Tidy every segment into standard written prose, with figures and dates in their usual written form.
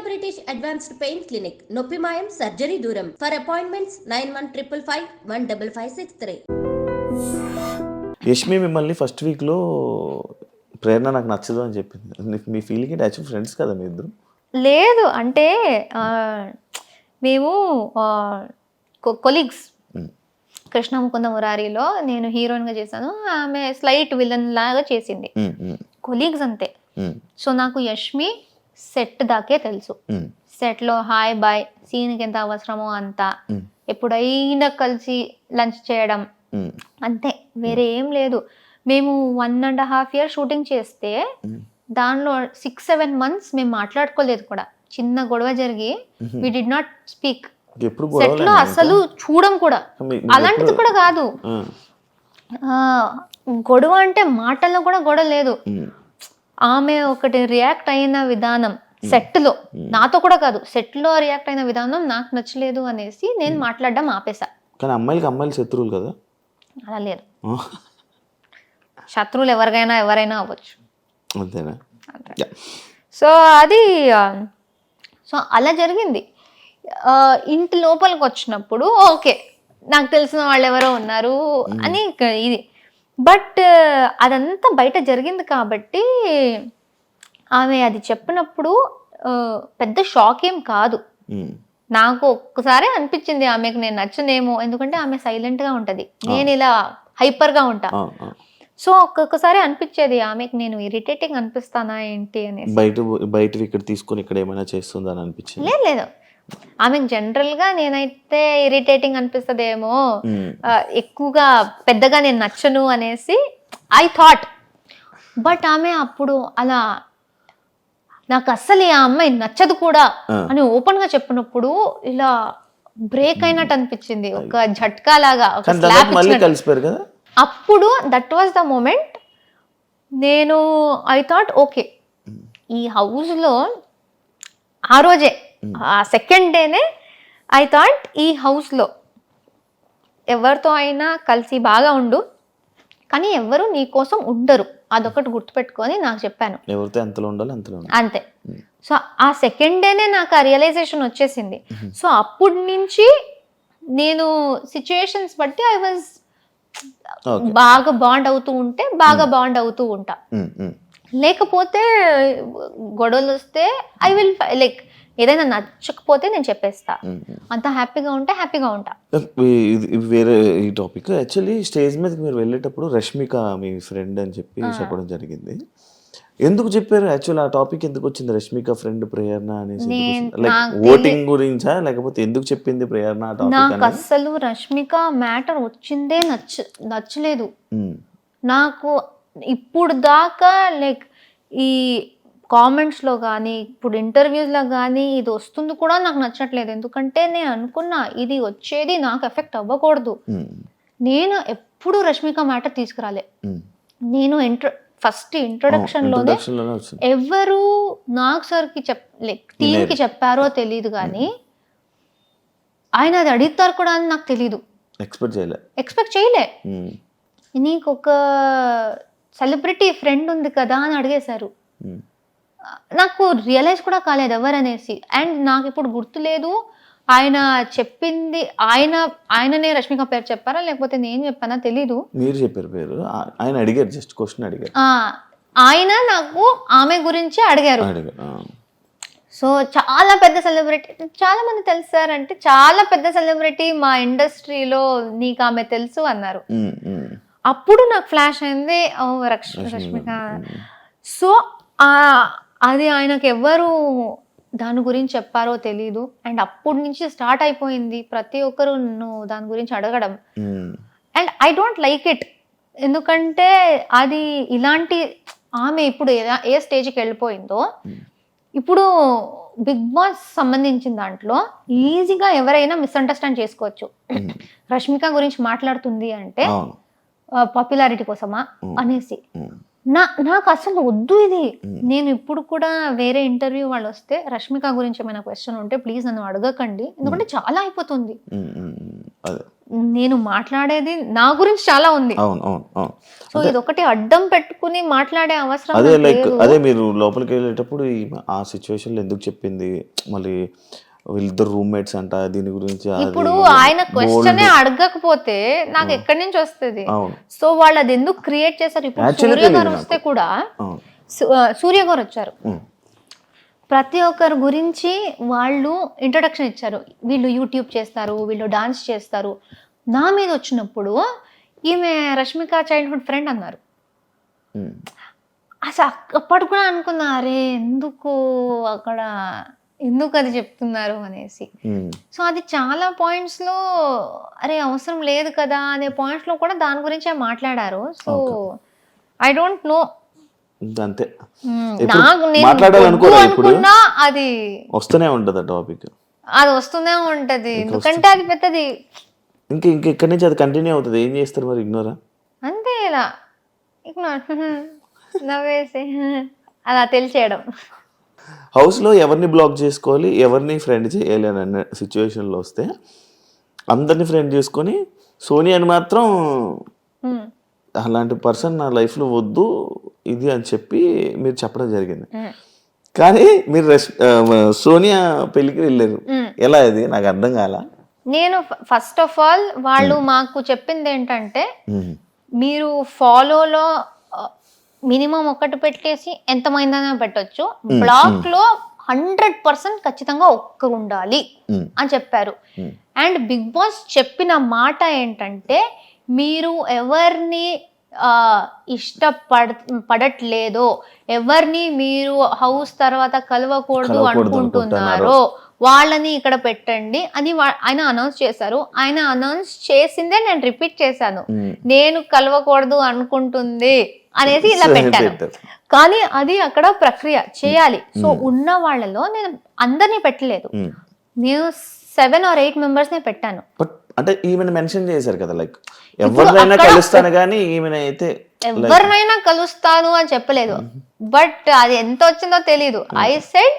British advanced pain clinic, నొప్పి మాయం, surgery దూరం. For appointments 9155515563. యష్మి మిమ్మల్ని ఫస్ట్ వీక్లో ప్రేరణ నాకు నచ్చదు అని చెప్పింది. మీ ఫీలింగ్ ఏంటి? యాక్చువల్ ఫ్రెండ్స్ కదా మీ ఇద్దరు? లేదు అంటే మేము కొలీగ్స్. కృష్ణ ముకుంద మురారిలో నేను హీరోయిన్గా చేశాను, ఆమె స్లైట్ విలన్ లాగా చేసింది. కొలీగ్స్ అంతే. సో నాకు యష్మి సెట్ దాకే తెలుసు. సెట్లో హాయ్ బాయ్, సీన్కి ఎంత అవసరమో అంత, ఎప్పుడైనా కలిసి లంచ్ చేయడం అంతే, వేరే ఏం లేదు. మేము 1.5 years షూటింగ్ చేస్తే దానిలో 6-7 months మేము మాట్లాడుకోలేదు కూడా. చిన్న గొడవ జరిగి we did not speak. Set లో అసలు చూడం కూడా. అలాంటిది కూడా కాదు, గొడవ అంటే మాటల్లో కూడా గొడవ లేదు. ఆమె ఒకటి రియాక్ట్ అయిన విధానం సెట్ లో, నాతో కూడా కాదు, సెట్ లో రియాక్ట్ అయిన విధానం నాకు నచ్చలేదు అనేసి నేను మాట్లాడడం ఆపేసా. కానీ అమ్మాయిలు శత్రువులు కదా? అలా లేదు, శత్రువులు ఎవరైనా అవ్వచ్చు. అంతేనా? సో అది అలా జరిగింది. ఇంటి లోపలికి వచ్చినప్పుడు ఓకే, నాకు తెలిసిన వాళ్ళు ఎవరో ఉన్నారు అని ఇది. బట్ అదంతా బయట జరిగింది కాబట్టి ఆమె అది చెప్పినప్పుడు పెద్ద షాక్ ఏం కాదు. నాకు ఒక్కసారి అనిపించింది ఆమెకు నేను నచ్చనేమో, ఎందుకంటే ఆమె సైలెంట్గా ఉంటుంది, నేను ఇలా హైపర్గా ఉంటా. సో ఒక్కొక్కసారి అనిపించేది ఆమెకు నేను ఇరిటేటింగ్ అనిపిస్తానా ఏంటి అనేసి. బయట ఇక్కడ తీసుకొని ఇక్కడ ఏమైనా చేస్తుందా అని అనిపించింది? లేదు, ఆమెకు జనరల్ గా నేనైతే ఇరిటేటింగ్ అనిపిస్తుందేమో, ఎక్కువగా పెద్దగా నేను నచ్చను అనేసి ఐ థాట్. బట్ ఆమె అప్పుడు అలా నాకు అస్సలు ఆ అమ్మాయి నచ్చదు కూడా అని ఓపెన్ గా చెప్పినప్పుడు ఇలా బ్రేక్ అయినట్టు అనిపించింది, ఒక झटका లాగా, ఒక స్లాప్ ఇచ్చినట్టు. అప్పుడు దట్ వాజ్ ద మూమెంట్. నేను ఐ థాట్ ఓకే, ఈ హౌస్ లో ఆ రోజే, ఆ సెకండ్ డేనే ఐ థాట్ ఈ హౌస్ లో ఎవరితో అయినా కలిసి బాగా ఉండు, కానీ ఎవరు నీ కోసం ఉండరు, అదొకటి గుర్తుపెట్టుకొని నాకు చెప్పాను. ఎవరితో ఎంతలో ఉండాలి అంతలో అంతే. సో ఆ సెకండ్ డేనే నాకు ఆ రియలైజేషన్ వచ్చేసింది. సో అప్పటి నుంచి నేను సిచ్యుయేషన్స్ బట్టి ఐ వాజ్ బాగా బాండ్ అవుతూ ఉంటే బాగా బాండ్ అవుతూ ఉంటా. లేకపోతే గొడవలు వస్తే ఐ విల్ లైక్ ఏదైనా నచ్చకపోతే నేను చెప్పేస్తా, అంత హ్యాపీగా ఉంటే హ్యాపీగా ఉంటా. వేరే ఈ టాపిక్, యాక్చువల్లీ స్టేజ్ మీదకి మీరు వెళ్ళేటప్పుడు రష్మిక మీ ఫ్రెండ్ అని చెప్పి చెప్పడం జరిగింది. ఎందుకు చెప్పారు? యాక్చువల్ ఆ టాపిక్ ఎందుకు వచ్చింది, రష్మిక ఫ్రెండ్ ప్రేరణ అనేసి? లైక్ ఓటింగ్ గురించా, లేకపోతే ఎందుకు చెప్పింది ప్రేరణ? నాకు అస్సలు రష్మిక మ్యాటర్ వచ్చిందే నచ్చలేదు నాకు ఇప్పుడు దాకా. లైక్ ఈ కామెంట్స్లో కానీ ఇప్పుడు ఇంటర్వ్యూస్లో కానీ ఇది వస్తుంది కూడా నాకు నచ్చట్లేదు. ఎందుకంటే నేను అనుకున్నా ఇది వచ్చేది నాకు ఎఫెక్ట్ అవ్వకూడదు. నేను ఎప్పుడు రష్మిక మ్యాటర్ తీసుకురాలే. నేను ఫస్ట్ ఇంట్రొడక్షన్లోనే ఎవరు నాగ్ సార్కి లైక్ టీమ్కి చెప్పారో తెలీదు, కానీ ఆయన అది అడుగుతారు కూడా అని నాకు తెలీదు, ఎక్స్పెక్ట్ చేయలే. నీకు ఒక సెలబ్రిటీ ఫ్రెండ్ ఉంది కదా అని అడిగేశారు. నాకు రియలైజ్ కూడా కాలేదు ఎవరనేసి. అండ్ నాకు ఇప్పుడు గుర్తులేదు ఆయన చెప్పింది, ఆయననే రష్మిక పేరు చెప్పారా లేకపోతే నేను చెప్పానా తెలీదు. మీరు చెప్పారు పేరు, ఆయన అడిగారు, జస్ట్ క్వశ్చన్ అడిగారు. ఆయన నాకు ఆమె గురించి అడిగారు. సో చాలా పెద్ద సెలబ్రిటీ, చాలా మంది తెలుసారంటే చాలా పెద్ద సెలబ్రిటీ మా ఇండస్ట్రీలో, నీకు ఆమె తెలుసు అన్నారు. అప్పుడు నాకు ఫ్లాష్ అయింది, ఓ రష్మిక. సో అది ఆయనకు ఎవరు దాని గురించి చెప్పారో తెలీదు. అండ్ అప్పటి నుంచి స్టార్ట్ అయిపోయింది ప్రతి ఒక్కరు దాని గురించి అడగడం. And I don't like it, ఎందుకంటే అది ఇలాంటి ఆమె ఇప్పుడు ఏ స్టేజ్కి వెళ్ళిపోయిందో, ఇప్పుడు బిగ్ బాస్ సంబంధించిన దాంట్లో ఈజీగా ఎవరైనా మిస్అండర్స్టాండ్ చేసుకోవచ్చు. రష్మిక గురించి మాట్లాడుతుంది అంటే పాపులారిటీ కోసమా అనేసి. నాకు అసలు వద్దు ఇది. నేను ఇప్పుడు కూడా వేరే ఇంటర్వ్యూ వాళ్ళు వస్తే రష్మిక గురించి ఏమైనా క్వశ్చన్ ఉంటే ప్లీజ్ నన్ను అడగకండి, ఎందుకంటే చాలా అయిపోతుంది. నేను మాట్లాడేది నా గురించి చాలా ఉంది. అవును అవును అవును. సో ఇది ఒకటి అడ్డం పెట్టుకుని మాట్లాడే అవసరం అదే నాకు లైక్ లేదు. అదే మీరు లోపలికి వెళ్ళేటప్పుడు ఆ సిచ్యువేషన్లో ఎందుకు చెప్పింది, మళ్ళీ వీళ్ళిద్దరు రూమ్మేట్స్ అంట, దీని గురించి అది ఇప్పుడు ఆయన క్వశ్చనే అడగకపోతే నాకు ఎక్కడి నుంచి వస్తుంది? అవును. సో వాళ్ళు అది ఎందుకు క్రియేట్ చేశారు? ఇప్పుడు Actually సూర్య గారు తెలీదు వస్తే కూడా అవును. సూర్య గారు వచ్చారు, ఉమ్. ప్రతి ఒక్కరి గురించి వాళ్ళు ఇంట్రొడక్షన్ ఇచ్చారు. వీళ్ళు యూట్యూబ్ చేస్తారు, వీళ్ళు డాన్స్ చేస్తారు. నా మీద వచ్చినప్పుడు ఈమె రష్మిక చైల్డ్హుడ్ ఫ్రెండ్ అన్నారు. ఉమ్. అసలు అప్పటి కూడా అనుకున్నా, అరే ఎందుకు అక్కడ ఎందుకు అది చెప్తున్నారు అనేసి. ఉమ్. సో అది చాలా పాయింట్స్లో అరే అవసరం లేదు కదా అనే పాయింట్స్లో కూడా దాని గురించే మాట్లాడారు. సో ఐ డోంట్ నో, అంతే నాకు నేను మాట్లాడాలనుకోరా ఇప్పుడు అనుకున్నా అది వస్తూనే ఉంటది ఆ టాపిక్, అది వస్తూనే ఉంటది. ఎందుకంటే అది పెద్దది ఇంకా ఇక్కడి నుంచి అది కంటిన్యూ అవుతుంది. ఏం చేస్తారు మరి? ఇగ్నోరా? అంతే, ఇలా ఇగ్నోర్ నవ్వేసి అలా తెలిసేయడం. హౌస్లో ఎవరిని బ్లాక్ చేసుకోవాలి, ఎవరిని ఫ్రెండ్ చేయాలి అని అన్న సిచ్యువేషన్లో వస్తే అందరినీ ఫ్రెండ్ చేసుకొని సోనియాని మాత్రం అలాంటి పర్సన్ నా లైఫ్లో వద్దు ఇది అని చెప్పి మీరు చెప్పడం జరిగింది. కానీ మీరు సోనియా పెళ్ళికి వెళ్ళారు, ఎలా అది నాకు అర్థం కాల. నేను ఫస్ట్ ఆఫ్ ఆల్ వాళ్ళు మాకు చెప్పింది ఏంటంటే, మీరు ఫాలోలో మినిమం ఒకటి పెట్టేసి ఎంతమైందనే పెట్టొచ్చు, బ్లాక్ లో 100% ఖచ్చితంగా ఒక్కరు ఉండాలి అని చెప్పారు. అండ్ బిగ్ బాస్ చెప్పిన మాట ఏంటంటే, మీరు ఎవరిని పడట్లేదో, ఎవరిని మీరు హౌస్ తర్వాత కలవకూడదు అనుకుంటున్నారో వాళ్ళని ఇక్కడ పెట్టండి అని ఆయన అనౌన్స్ చేశారు. ఆయన అనౌన్స్ చేసిందే నేను రిపీట్ చేశాను, నేను కలవకూడదు అనుకుంటుంది అనేసి ఇలా పెట్టాను. కానీ అది అక్కడ ప్రక్రియ చేయాలి. సో ఉన్న వాళ్ళలో నేను అందరినీ పెట్టలేదు, నేను 7 or 8 మెంబర్స్ నే పెట్టాను. అంటే ఈమెను మెన్షన్ చేశారు కదా, లైక్ ఎవరినైనా కలుస్తాను కానీ ఈమెను అయితే ఎవరినైనా కలుస్తాను అని చెప్పలేదు. బట్ అది ఎంత వచ్చిందో తెలీదు. ఐ సెడ్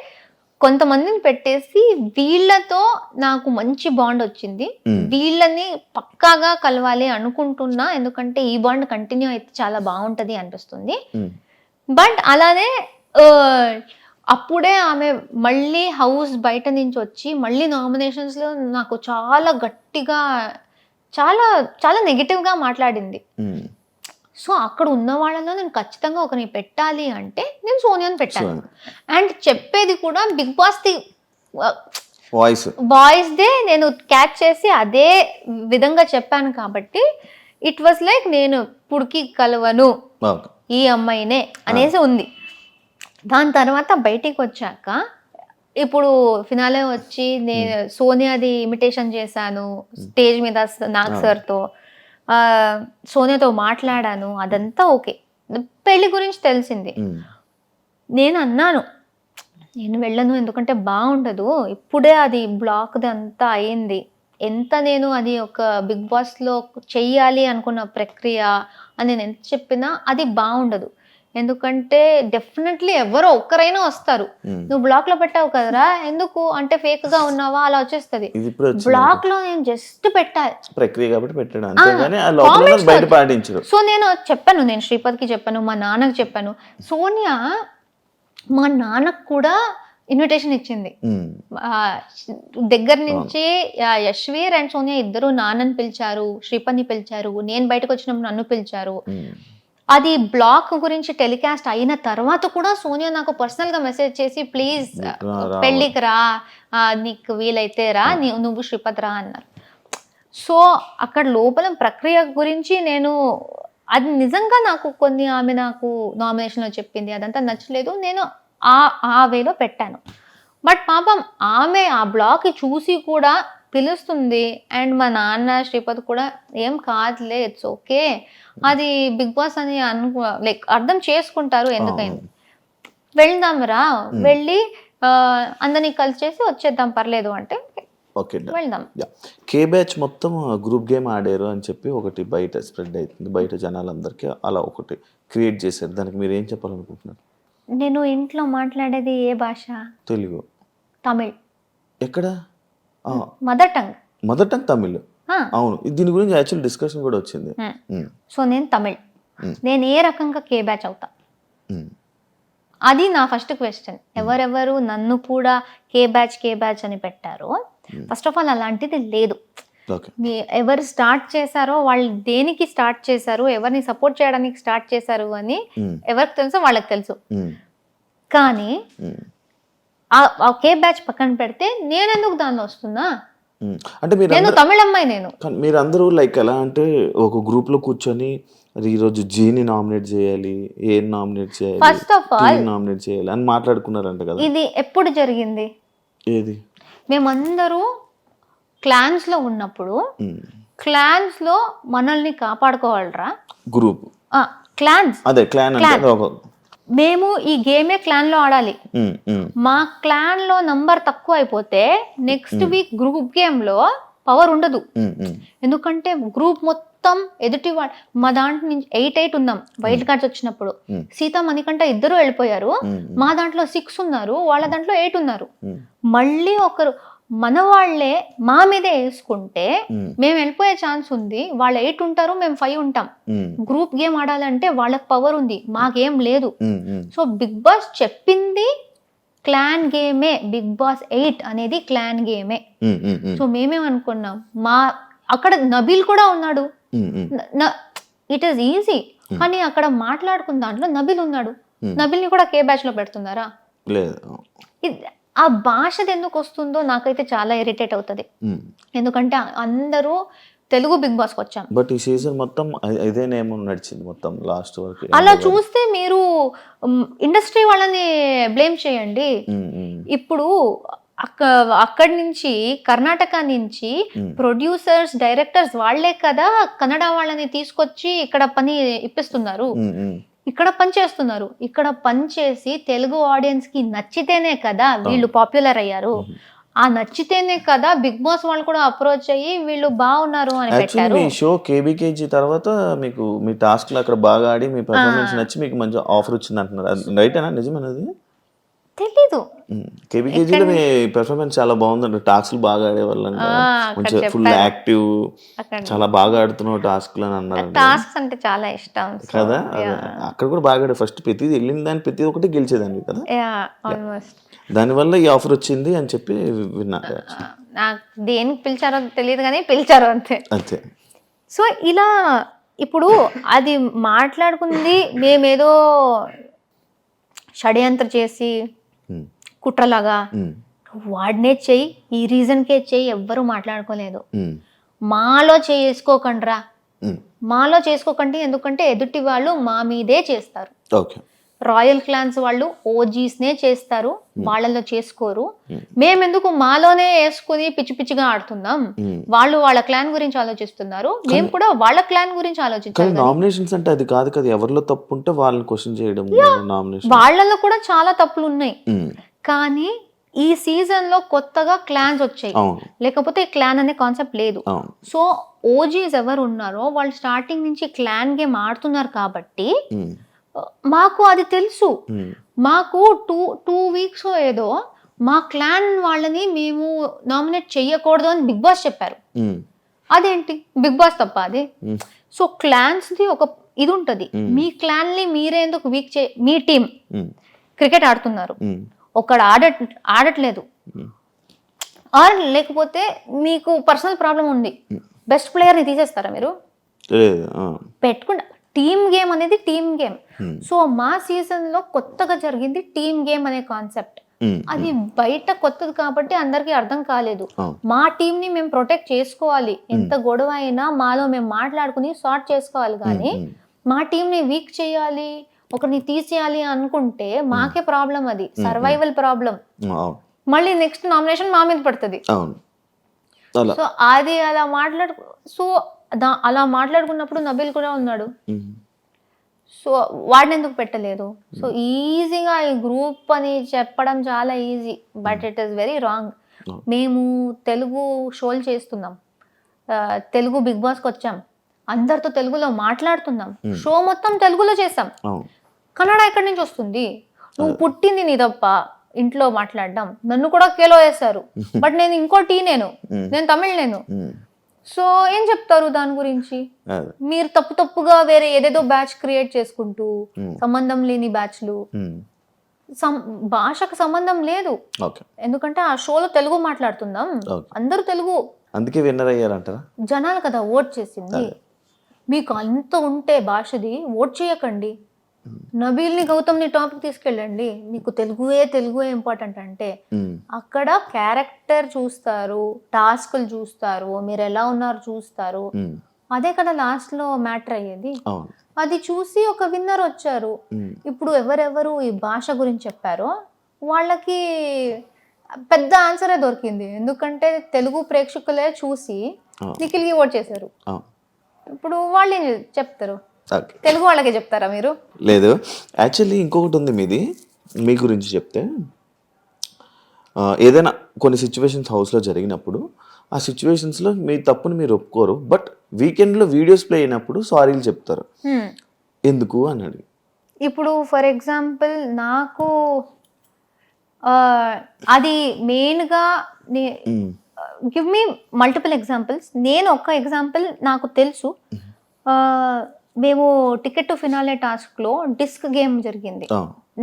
కొంతమందిని పెట్టేసి వీళ్ళతో నాకు మంచి బాండ్ వచ్చింది, వీళ్ళని పక్కాగా కలవాలి అనుకుంటున్నా, ఎందుకంటే ఈ బాండ్ కంటిన్యూ అయితే చాలా బాగుంటది అనిపిస్తుంది. బట్ అలానే అప్పుడే ఆమె మళ్ళీ హౌస్ బయట నుంచి వచ్చి మళ్ళీ నామినేషన్స్ లో నాకు చాలా గట్టిగా చాలా చాలా నెగిటివ్ గా మాట్లాడింది. సో అక్కడ ఉన్న వాళ్ళలో నేను ఖచ్చితంగా ఒకరిని పెట్టాలి అంటే నేను సోనియాని పెట్టాను. అండ్ చెప్పేది కూడా బిగ్ బాస్ ది వాయిస్ దే నేను క్యాచ్ చేసి అదే విధంగా చెప్పాను కాబట్టి ఇట్ వాస్ లైక్ నేను పుడికి కలవను ఈ అమ్మాయినే అనేసి ఉంది. దాని తర్వాత బయటికి వచ్చాక ఇప్పుడు ఫినాలే వచ్చి నేను సోనియాది ఇమిటేషన్ చేశాను స్టేజ్ మీద నాగ్ సార్తో, సోనియాతో మాట్లాడాను, అదంతా ఓకే. పెళ్లి గురించి తెలిసింది. నేను అన్నాను నేను వెళ్ళను, ఎందుకంటే బాగుండదు, ఇప్పుడే అది బ్లాక్ది అంతా అయింది, ఎంత నేను అది ఒక బిగ్ బాస్లో చెయ్యాలి అనుకున్న ప్రక్రియ అని నేను ఎంత చెప్పినా అది బాగుండదు. ఎందుకంటే డెఫినెట్లీ ఎవరో ఒక్కరైనా వస్తారు, నువ్వు బ్లాక్ లో పెట్టావు కదరా ఎందుకు అంటే ఫేక్ గా ఉన్నావా అలా వచ్చేస్తుంది. బ్లాక్ లో నేను జస్ట్ పెట్టాలి ప్రక్రియ కాబట్టి పెట్టాను అంతేగాని ఆ లోపల బయట పాటించరు. సో నేను చెప్పాను, నేను శ్రీపద్కి చెప్పాను, మా నాన్నకి చెప్పాను. సోనియా మా నాన్నకు కూడా ఇన్విటేషన్ ఇచ్చింది దగ్గర నుంచి. యశ్వీర్ అండ్ సోనియా ఇద్దరు నాన్నని పిలిచారు, శ్రీపద్ని పిలిచారు, నేను బయటకు వచ్చినప్పుడు నన్ను పిలిచారు. అది బ్లాక్ గురించి టెలికాస్ట్ అయిన తర్వాత కూడా సోనియా నాకు పర్సనల్ గా మెసేజ్ చేసి ప్లీజ్ పెళ్ళికి రా, నీకు వీలైతే రా, నువ్వు శ్రీపద్ రా అన్నారు. సో అక్కడ లోపల ప్రక్రియ గురించి నేను అది నిజంగా నాకు ఆమె నాకు నామినేషన్లో చెప్పింది అదంతా నచ్చలేదు, నేను ఆ వేలో పెట్టాను. బట్ పాపం ఆమె ఆ బ్లాక్ చూసి కూడా పిలుస్తుంది. అండ్ మా నాన్న శ్రీపద్ కూడా ఏం కాదులే ఇట్స్ ఓకే, అది బిగ్ బాస్ అని లైక్ అర్థం చేసుకుంటారు, ఎందుకైంది వెళ్దాం రా, వెళ్ళి అందరినీ కలిసేసి వచ్చేద్దాం పర్లేదు అంటే వెళ్దాం. కే బ్యాచ్ మొత్తం గ్రూప్ గేమ్ ఆడారు అని చెప్పి ఒకటి బయట స్ప్రెడ్ అవుతుంది, బయట జనాలందరికీ అలా ఒకటి క్రియేట్ చేశారు. దానికి మీరు ఏం చెప్పాలనుకుంటున్నారు? నేను ఇంట్లో మాట్లాడేది ఏ భాష? తెలుగు, తమిళ్. ఎక్కడ? Mother tongue Tamil. అవును, దీని గురించి యాక్చువల్ డిస్కషన్ కూడా వచ్చింది. సో నేను తమిళ్, నేను ఏ రకంగా కే బ్యాచ్ అవుతా? అది నా ఫస్ట్ క్వశ్చన్. ఎవరెవరు నన్ను కూడా కే బ్యాచ్ అని పెట్టారో, ఫస్ట్ ఆఫ్ ఆల్ అలాంటిది లేదు. ఎవరు స్టార్ట్ చేశారో వాళ్ళు దేనికి స్టార్ట్ చేశారు, ఎవరిని సపోర్ట్ చేయడానికి స్టార్ట్ చేశారు అని ఎవరికి తెలుసో వాళ్ళకి తెలుసు. కానీ ఆ కే బ్యాచ్ పక్కన పెడితే నేను ఎందుకు దానిలో వస్తున్నా? అంటే నేను తమిళ అమ్మాయి. నేను మీరందరూ లైక్ ఎలా అంటే ఒక గ్రూప్ లో కూర్చొని ఈరోజు జీని నామినేట్ చేయాలి, ఏ నామినేట్ చేయాలి, ఫస్ట్ ఆఫ్ ఆల్ నామినేట్ చేయాలి అని మాట్లాడుకున్నారంట కదా. ఇది ఎప్పుడు జరిగింది? ఏది? మేమందరూ క్లాన్స్ లో ఉన్నప్పుడు, క్లాన్స్ లో మనల్ని కాపాడుకోవాలరా గ్రూప్ క్లాన్స్. అదే క్లాన్ అంటే మేము ఈ గేమే క్లాన్ లో ఆడాలి. మా క్లాన్ లో నంబర్ తక్కువ అయిపోతే నెక్స్ట్ వీక్ గ్రూప్ గేమ్ లో పవర్ ఉండదు. ఎందుకంటే గ్రూప్ మొత్తం ఎదుటి మా దాంట్లో నుంచి 8 ఉన్నాం వైల్డ్ కార్డ్స్ వచ్చినప్పుడు. సీత మణికంఠ ఇద్దరు వెళ్ళిపోయారు. మా దాంట్లో 6 ఉన్నారు, వాళ్ళ దాంట్లో 8 ఉన్నారు. మళ్ళీ ఒకరు మన వాళ్ళే మా మీదే వేసుకుంటే మేము వెళ్ళిపోయే ఛాన్స్ ఉంది. వాళ్ళు 8 ఉంటారు, మేము 5 ఉంటాం. గ్రూప్ గేమ్ ఆడాలంటే వాళ్ళకి పవర్ ఉంది, మాకేం లేదు. సో బిగ్ బాస్ చెప్పింది క్లాన్ గేమే, బిగ్ బాస్ 8 అనేది క్లాన్ గేమే. సో మేమేమనుకున్నాం, అక్కడ నబీల్ కూడా ఉన్నాడు. It is easy. కానీ అక్కడ మాట్లాడుకున్న దాంట్లో నబీల్ ఉన్నాడు. నబీల్ని కూడా కే బ్యాచ్ లో పెడుతున్నారా? ఆ భాషది ఎందుకు వస్తుందో నాకైతే చాలా ఇరిటేట్ అవుతుంది. ఎందుకంటే అందరూ తెలుగు బిగ్ బాస్ కి వచ్చాం. బట్ ఈ సీజన్ మొత్తం ఇదే నేమ్ నడిచింది మొత్తం లాస్ట్ వరకు. అలా చూస్తే మీరు ఇండస్ట్రీ వాళ్ళని బ్లేమ్ చేయండి. ఇప్పుడు అక్కడి నుంచి కర్ణాటక నుంచి ప్రొడ్యూసర్స్, డైరెక్టర్స్ వాళ్లే కదా కన్నడ వాళ్ళని తీసుకొచ్చి ఇక్కడ పని ఇప్పిస్తున్నారు, ఇక్కడ పని చేస్తున్నారు. ఇక్కడ పని చేసి తెలుగు ఆడియన్స్ కి నచ్చితేనే కదా వీళ్ళు పాపులర్ అయ్యారు. ఆ నచ్చితేనే కదా బిగ్ బాస్ వాళ్ళు కూడా అప్రోచ్ అయ్యి వీళ్ళు బాగున్నారు అని పెట్టారు. మీ షో కేబీకేజీ తర్వాత మీకు మీ టాస్క్ లో అక్కడ బాగా ఆడి మీ పర్ఫార్మెన్స్ నచ్చి మీకు మంచి ఆఫర్ వచ్చింది అంటున్నారు, రైటేనా? నిజమేనది? తెలీదు. కేబీకేజీలో మీ పెర్ఫార్మెన్స్ చాలా బాగుందండి. టాస్క్లు బాగా ఆడేవాళ్ళంట, కొంచెం ఫుల్ యాక్టివ్, చాలా బాగా ఆడుతున్నావు టాస్క్లు అని అన్నారు. టాస్క్స్ అంటే చాలా ఇష్టం కదా. అక్కడ కూడా బాగా ఆడే, ఫస్ట్ ప్రతిది వెళ్ళిన దాన్ని ప్రతి ఒక్కటి గెలిచేదాన్ని కదా. దానివల్ల ఈ ఆఫర్ వచ్చింది అని చెప్పి విన్నా. నాకు దేనికి పిలిచారో తెలియదు కానీ పిలిచారు అంతే. అంతే. సో ఇలా ఇప్పుడు అది మాట్లాడుకుంది మేమేదో షడ్యంత్ర చేసి కుట్రలాగా వాడినే చెయ్యి, ఈ రీజన్కే చెయ్యి, ఎవ్వరూ మాట్లాడుకోలేదు. మాలో చేసుకోకండ్రా, మాలో చేసుకోకండి. ఎందుకంటే ఎదుటి వాళ్ళు మా మీదే చేస్తారు. రాయల్ క్లాన్స్ వాళ్ళు ఓజీస్నే చేస్తారు, వాళ్ళలో చేసుకోరు. మేమెందుకు మాలోనే వేసుకుని పిచ్చి పిచ్చిగా ఆడుతున్నాం? వాళ్ళు వాళ్ళ క్లాన్ గురించి ఆలోచిస్తున్నారు, మేము కూడా వాళ్ళ క్లాన్ గురించి ఆలోచించాలి. నామినేషన్స్ అంటే అది కాదు కదా, ఎవరిలో తప్పు ఉంటే వాళ్ళని క్వశ్చన్ చేయడం. వాళ్ళలో కూడా చాలా తప్పులు ఉన్నాయి. కానీ ఈ సీజన్ లో కొత్తగా క్లాన్స్ వచ్చాయి, లేకపోతే క్లాన్ అనే కాన్సెప్ట్ లేదు. సో ఓజీస్ ఎవరు ఉన్నారో వాళ్ళు స్టార్టింగ్ నుంచి క్లాన్ గేమ్ ఆడుతున్నారు కాబట్టి మాకు అది తెలుసు. మాకు టూ వీక్స్ ఏదో మా క్లాన్ వాళ్ళని మేము నామినేట్ చెయ్యకూడదు అని బిగ్ బాస్ చెప్పారు. అదేంటి బిగ్ బాస్ తప్ప అది? సో క్లాన్స్ ది ఒక ఇది ఉంటది. మీ క్లాన్ ని మీరే ఎందుకు మీ టీం క్రికెట్ ఆడుతున్నారు, ఒకడు ఆడట్లేదు, ఆర్ లేకపోతే మీకు పర్సనల్ ప్రాబ్లం ఉంది, బెస్ట్ ప్లేయర్ ని తీసేస్తారా మీరు? పెట్టుకుంటా. టీమ్ గేమ్ అనేది టీమ్ గేమ్. సో మా సీజన్ లో కొత్తగా జరిగింది టీమ్ గేమ్ అనే కాన్సెప్ట్. అది బయట కొత్తది కాబట్టి అందరికి అర్థం కాలేదు. మా టీమ్ ని మేము ప్రొటెక్ట్ చేసుకోవాలి, ఎంత గొడవ అయినా మాలో మేము మాట్లాడుకుని సార్ట్ చేసుకోవాలి. కానీ మా టీం ని వీక్ చేయాలి, ఒకరిని తీసేయాలి అనుకుంటే మాకే ప్రాబ్లం, అది సర్వైవల్ ప్రాబ్లం. మళ్ళీ నెక్స్ట్ నామినేషన్ మా మీద పడుతుంది. సో అది అలా మాట్లాడుకున్నప్పుడు నబీల్ కూడా ఉన్నాడు. సో వాడిని ఎందుకు పెట్టలేదు? సో ఈజీగా ఈ గ్రూప్ అని చెప్పడం చాలా easy, but it is very wrong. మేము తెలుగు షోలు చేస్తున్నాం, తెలుగు బిగ్ బాస్కి వచ్చాం, అందరితో తెలుగులో మాట్లాడుతున్నాం, షో మొత్తం తెలుగులో చేసాం. కన్నడ ఎక్కడి నుంచి వస్తుంది? నువ్వు పుట్టింది నీ తప్ప ఇంట్లో మాట్లాడడం. నన్ను కూడా కేలో వేస్తారు, బట్ నేను ఇంకో నేను తమిళ్. సో ఏం చెప్తారు దాని గురించి? అదే. మీరు తప్పుగా వేరే ఏదేదో బ్యాచ్ క్రియేట్ చేసుకుంటూ సంబంధం లేని బ్యాచ్లు, భాషకు సంబంధం లేదు. ఓకే. ఎందుకంటే ఆ షోలో తెలుగు మాట్లాడుతున్నాం, అందరూ తెలుగు, అందుకే విన్నర్ అయ్యారంటారా? జనాలు కదా ఓట్ చేసింది. మీకు అంత ఉంటే భాషది ఓట్ చేయకండి. నబీల్ని గౌతమ్ని టాపిక్ తీసుకెళ్ళండి. మీకు తెలుగుయే ఇంపార్టెంట్ అంటే అక్కడ క్యారెక్టర్ చూస్తారు, టాస్క్లు చూస్తారు, మీరు ఎలా ఉన్నారు చూస్తారు. అదే కదా లాస్ట్ లో మ్యాటర్ అయ్యేది. అది చూసి ఒక విన్నర్ వచ్చారు. ఇప్పుడు ఎవరెవరు ఈ భాష గురించి చెప్పారో వాళ్ళకి పెద్ద ఆన్సరే దొరికింది. ఎందుకంటే తెలుగు ప్రేక్షకులే చూసి నిఖిల్కి ఓట్ చేశారు. ఇప్పుడు వాళ్ళు ఏం చెప్తారు? తెలుగు వాళ్ళకే చెప్తారా మీరు? లేదు, యాక్చువల్లీ ఇంకొకటి ఉంది మీది. మీ గురించి చెప్తే ఏదైనా కొన్ని సిచ్యువేషన్స్ హౌస్లో జరిగినప్పుడు ఆ సిచ్యువేషన్స్లో మీ తప్పుని మీరు ఒప్పుకోరు, బట్ వీకెండ్లో వీడియోస్ ప్లే అయినప్పుడు సారీలు చెప్తారు. ఎందుకు అని అడిగి. ఇప్పుడు ఫర్ ఎగ్జాంపుల్ నాకు అది మెయిన్గా గివ్ మీ మల్టిపుల్ ఎగ్జాంపుల్స్. నేను ఒక ఎగ్జాంపుల్ నాకు తెలుసు. మేము టికెట్ టు ఫినాలే టాస్క్లో డిస్క్ గేమ్ జరిగింది.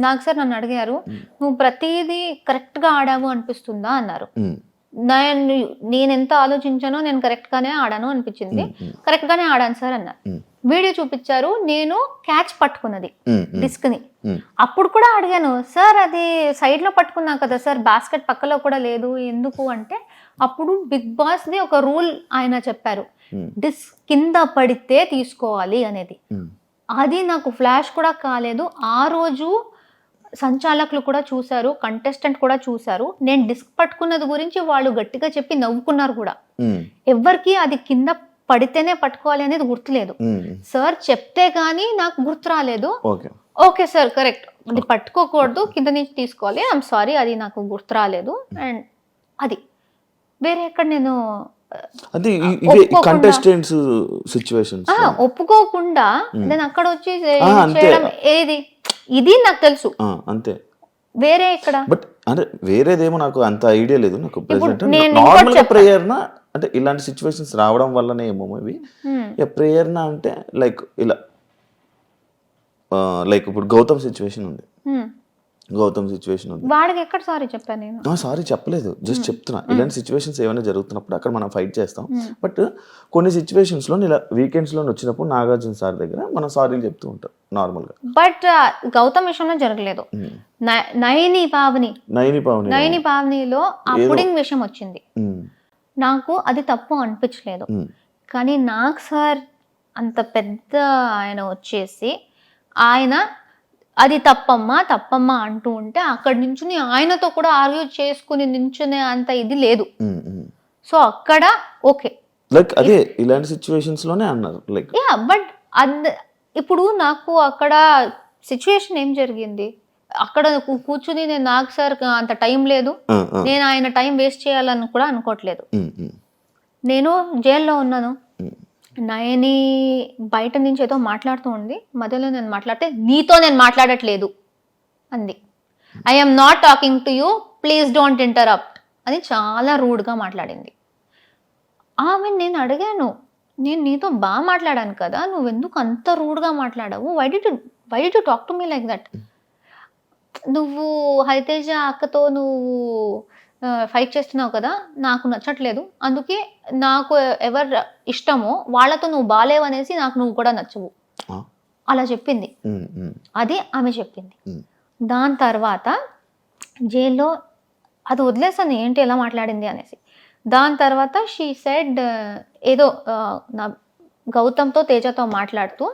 నాకు సార్ నన్ను అడిగారు, నువ్వు ప్రతిదీ కరెక్ట్గా ఆడావు అనిపిస్తుందా అన్నారు. నేను ఎంత ఆలోచించానో నేను కరెక్ట్గానే ఆడాను అనిపించింది. కరెక్ట్గానే ఆడాను సార్ అన్నారు. వీడియో చూపించారు, నేను క్యాచ్ పట్టుకున్నది డిస్క్ని. అప్పుడు కూడా అడిగాను, సార్ అది సైడ్లో పట్టుకున్నా కదా సార్, బాస్కెట్ పక్కలో కూడా లేదు ఎందుకు అంటే, అప్పుడు బిగ్ బాస్ది ఒక రూల్ ఆయన చెప్పారు, డిస్క్ కింద పడితే తీసుకోవాలి అనేది. అది నాకు ఫ్లాష్ కూడా కాలేదు. ఆ రోజు సంచాలకులు కూడా చూశారు, కంటెస్టెంట్ కూడా చూశారు. నేను డిస్క్ పట్టుకున్నది గురించి వాళ్ళు గట్టిగా చెప్పి నవ్వుకున్నారు కూడా. ఎవరికి అది కింద పడితేనే పట్టుకోవాలి అనేది గుర్తులేదు. సార్ చెప్తే గానీ నాకు గుర్తు రాలేదు. ఓకే సార్ కరెక్ట్, అది పట్టుకోకూడదు, కింద నుంచి తీసుకోవాలి, ఐఎమ్ సారీ, అది నాకు గుర్తు రాలేదు. అండ్ అది వేరే ఎక్కడ నేను ఒప్పుకోకుండా నేను అక్కడ వచ్చి చేయడం ఏది, ఇది నాకు తెలుసు అంతే. వేరే ఇక్కడ బట్ అంటే వేరేదేమో నాకు అంత ఐడియా లేదు. నాకు నార్మల్ గా ప్రేయర్నా అంటే ఇలాంటి సిచ్యువేషన్స్ రావడం వల్లనే ఏమో మేబీ ప్రేయర్నా అంటే లైక్ ఇలా లైక్ ఇప్పుడు గౌతమ్ సిచ్యువేషన్ ఉంది. వాడికి ఎక్కడ సారీ చెప్పాను నేను? సారీ చెప్పలేదు, జస్ట్ చెప్తున్నా. ఇలాంటి సిచ్యువేషన్స్ ఏమైనా జరుగుతున్నప్పుడు అక్కడ మనం ఫైట్ చేస్తాం. బట్ కొన్ని సిచ్యువేషన్స్ లో ఇలా వీకెండ్స్ లో వచ్చినప్పుడు నాగార్జున సార్ దగ్గర మనం సారీలు చెప్తూ ఉంటాం నార్మల్ గా. బట్ గౌతమ్ విషయంలో జరగలేదు. నయని పావనిలో ఆ పుడింగ్ విషయం వచ్చింది. నాకు అది తప్పు అనిపించలేదు. కానీ నాకు సార్ అంత పెద్ద ఆయన వచ్చేసి ఆయన అది తప్పమ్మా అంటూ ఉంటే అక్కడి నుంచి ఆయనతో కూడా ఆర్గ్యూ చేసుకుని నించునే అంత ఇది లేదు. సో అక్కడ ఓకే, లైక్ అదే ఇలాంటి సిచ్యువేషన్స్ లోనే అన్నారు లైక్ యా. బట్ ఇప్పుడు నాకు అక్కడ సిచ్యువేషన్ ఏం జరిగింది, అక్కడ కూర్చుని నేను నాకు సార్ అంత టైం లేదు, నేను ఆయన టైం వేస్ట్ చేయాలని కూడా అనుకోవట్లేదు. నేను జైల్లో ఉన్నాను, నయని బయట నుంచి ఏదో మాట్లాడుతూ ఉంది, మధ్యలో నేను మాట్లాడితే నీతో నేను మాట్లాడట్లేదు అంది. I'm not talking to you, please don't interrupt అని చాలా రూడ్గా మాట్లాడింది. ఆమె నేను అడిగాను, నేను నీతో బాగా మాట్లాడాను కదా, నువ్వెందుకు అంత రూడ్గా మాట్లాడావు, why do you talk to me like that? నువ్వు హరితేజ అక్కతో నువ్వు ఫైట్ చేస్తున్నావు కదా, నాకు నచ్చట్లేదు, అందుకే నాకు ఎవరు ఇష్టమో వాళ్ళతో నువ్వు బాలేవనేసి నాకు నువ్వు కూడా నచ్చవు అలా చెప్పింది. అది ఆమె చెప్పింది. దాని తర్వాత జైల్లో అది వదిలేసాను ఏంటి ఎలా మాట్లాడింది అనేసి. దాని తర్వాత షీ సెడ్ ఏదో నా గౌతమ్తో తేజతో మాట్లాడుతూ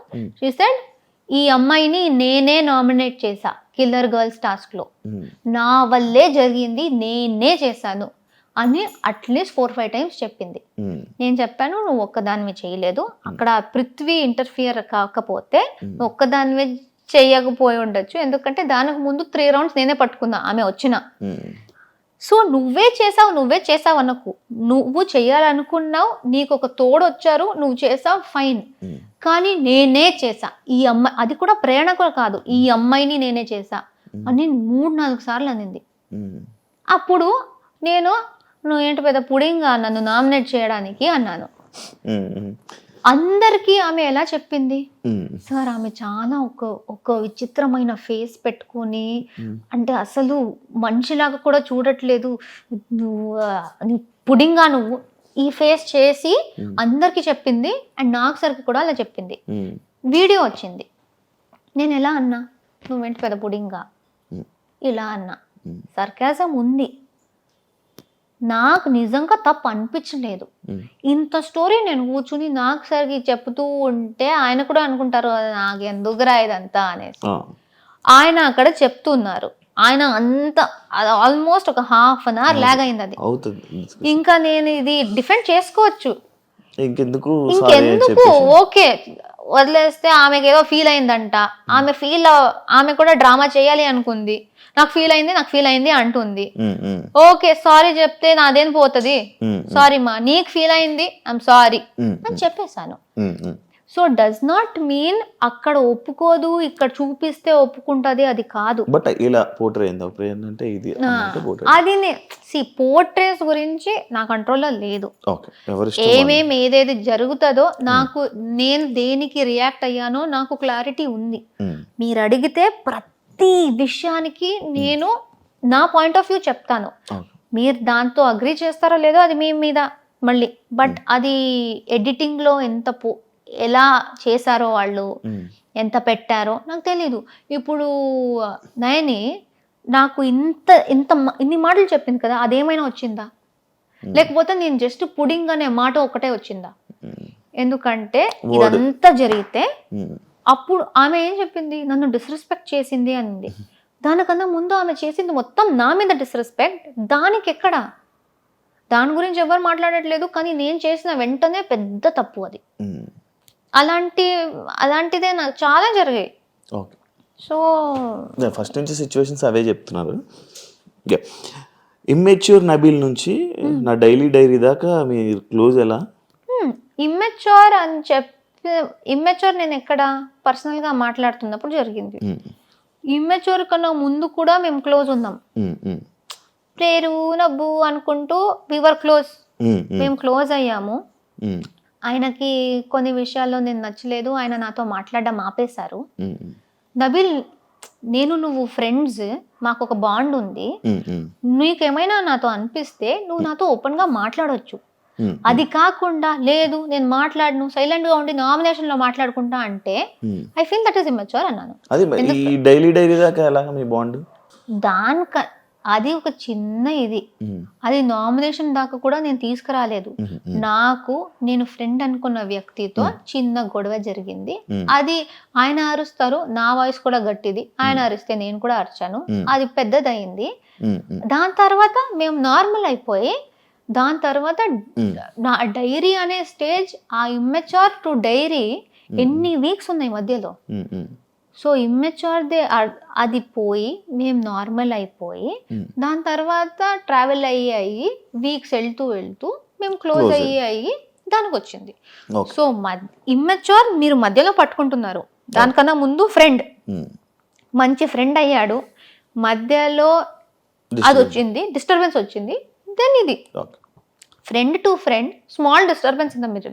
షీ సెడ్, ఈ అమ్మాయిని నేనే నామినేట్ చేశా కిల్లర్ గర్ల్స్ టాస్క్లో, నా వల్లే జరిగింది, నేనే చేశాను అని అట్లీస్ట్ 4-5 times చెప్పింది. నేను చెప్పాను, నువ్వు ఒక్కదానివి చేయలేదు, అక్కడ పృథ్వీ ఇంటర్ఫియర్ కాకపోతే నువ్వు ఒక్కదానివే చేయకపోయి ఉండొచ్చు, ఎందుకంటే దానికి ముందు 3 rounds నేనే పట్టుకున్నా ఆమె వచ్చిన. సో నువ్వే చేసావు అనకు, నువ్వు చేయాలనుకున్నావు, నీకు ఒక తోడు వచ్చారు, నువ్వు చేసావు ఫైన్, కానీ నేనే చేసా ఈ అమ్మాయి, అది కూడా ప్రేరణ కూడా కాదు, ఈ అమ్మాయిని నేనే చేసా అని 3-4 సార్లు అనింది. అప్పుడు నేను నువ్వు ఏంటి పెద్ద పుడింగా నన్ను నామినేట్ చేయడానికి అన్నాను. అందరికీ ఆమె ఎలా చెప్పింది సార్, ఆమె చాలా ఒక విచిత్రమైన ఫేస్ పెట్టుకొని, అంటే అసలు మనిషిలాగా కూడా చూడట్లేదు, నువ్వు పుడింగా నువ్వు ఈ ఫేస్ చేసి అందరికి చెప్పింది. అండ్ నాకు సరికి కూడా అలా చెప్పింది. వీడియో వచ్చింది. నేను ఎలా అన్నా, నువ్వేంటి పెద్ద పుడింగా ఇలా అన్నా. సర్కాజం ఉంది, నాకు నిజంగా తప్పు అనిపించలేదు. ఇంత స్టోరీ నేను కూర్చుని నాకు సరికి చెప్తూ ఉంటే ఆయన కూడా అనుకుంటారు నాకు ఎందుకురా ఇదంతా అనేసి. ఆయన అక్కడ చెప్తున్నారు. ఆయన అంత ఆల్మోస్ట్ ఒక ½ an hour లాగ్ అయింది అది. ఇంకా నేను ఇది డిఫెండ్ చేసుకోవచ్చు, ఇంకెందుకు ఓకే వదిలేస్తే. ఆమెకి ఏదో ఫీల్ అయిందంట, ఆమె కూడా డ్రామా చేయాలి అనుకుంది. నాకు ఫీల్ అయింది అంటుంది. ఓకే సారీ చెప్తే నాదేం పోతుంది, సారీ మా నీకు ఫీల్ అయింది ఐఎమ్ సారీ అని చెప్పేశాను. సో డస్ నాట్ మీన్ అక్కడ ఒప్పుకోదు, ఇక్కడ చూపిస్తే ఒప్పుకుంటది, అది కాదు. బట్ ఇలా అంటే ఇది అది పోర్ట్రేస్ గురించి నా కంట్రోల్లో లేదు. ఏదేది జరుగుతుందో నేను దేనికి రియాక్ట్ అయ్యానో నాకు క్లారిటీ ఉంది. మీరు అడిగితే ప్రతి విషయానికి నేను నా పాయింట్ ఆఫ్ వ్యూ చెప్తాను. మీరు దాంతో అగ్రీ చేస్తారో లేదో అది మీ మీద మళ్ళీ. బట్ అది ఎడిటింగ్ లో ఎలా చేశారో వాళ్ళు, ఎంత పెట్టారో నాకు తెలీదు. ఇప్పుడు నయని నాకు ఇన్ని మాటలు చెప్పింది కదా, అదేమైనా వచ్చిందా? లేకపోతే నేను జస్ట్ పుడింగ్ అనే మాట ఒకటే వచ్చిందా? ఎందుకంటే ఇదంతా జరిగితే అప్పుడు ఆమె ఏం చెప్పింది, నన్ను డిస్రెస్పెక్ట్ చేసింది అనింది. దానికన్నా ముందు ఆమె చేసింది మొత్తం నా మీద డిస్రెస్పెక్ట్. దానికి ఎక్కడ, దాని గురించి ఎవరు మాట్లాడట్లేదు. కానీ నేను చేసిన వెంటనే పెద్ద తప్పు అది. అలాంటిదే నాకు చాలా జరిగాయి. సో ఫస్ట్ నుంచి సిచ్యువేషన్స్ అవే చెప్తున్నారు. ఇమ్మెచ్యూర్ నబీల్ నుంచి నా డైలీ డైరీ దాకా మీరు క్లోజ్ ఎలా? ఇమ్మెచ్యూర్ అని ఇమ్మెచ్యూర్ నేను ఎక్కడ పర్సనల్ గా మాట్లాడుతున్నప్పుడు జరిగింది. ఇమ్మెచ్యూర్ కన్నా ముందు కూడా మేము క్లోజ్ ఉన్నాం. పేరు నవ్వు అనుకుంటూ వివర్ క్లోజ్, మేము క్లోజ్ అయ్యాము. ఆయనకి కొన్ని విషయాల్లో నేను నచ్చలేదు, ఆయన నాతో మాట్లాడడం ఆపేశారు. నబీల్, నువ్వు ఫ్రెండ్స్, మాకు ఒక బాండ్ ఉంది. నీకేమైనా నాతో అనిపిస్తే నువ్వు నాతో ఓపెన్ గా మాట్లాడొచ్చు. అది కాకుండా లేదు నేను మాట్లాడను, సైలెంట్ గా ఉండి నామినేషన్ లో మాట్లాడుకుంటా అంటే I feel that is immature అన్నాను. అది ఒక చిన్న ఇది, అది నామినేషన్ దాకా కూడా నేను తీసుకురాలేదు. నేను ఫ్రెండ్ అనుకున్న వ్యక్తితో చిన్న గొడవ జరిగింది. అది ఆయన అరుస్తారు, నా వాయిస్ కూడా గట్టిది, ఆయన అరిస్తే నేను కూడా అరిచాను, అది పెద్దదయింది. దాని తర్వాత మేము నార్మల్ అయిపోయి, దాని తర్వాత నా డైరీ అనే స్టేజ్, ఆ ఇమ్మెచ్యూర్ టు డైరీ ఎన్ని వీక్స్ ఉన్నాయి మధ్యలో. సో ఇమ్మెచ్యూర్దే అది పోయి మేము నార్మల్ అయిపోయి, దాని తర్వాత ట్రావెల్ అయ్యి వీక్స్ వెళ్తూ మేము క్లోజ్ అయ్యి దానికి వచ్చింది. సో ఇమ్మెచ్యూర్ మీరు మధ్యలో పట్టుకుంటున్నారు. దానికన్నా ముందు ఫ్రెండ్, మంచి ఫ్రెండ్ అయ్యాడు, మధ్యలో అది వచ్చింది, డిస్టర్బెన్స్ వచ్చింది. దెన్ ఇది friend to friend, small disturbance in the middle.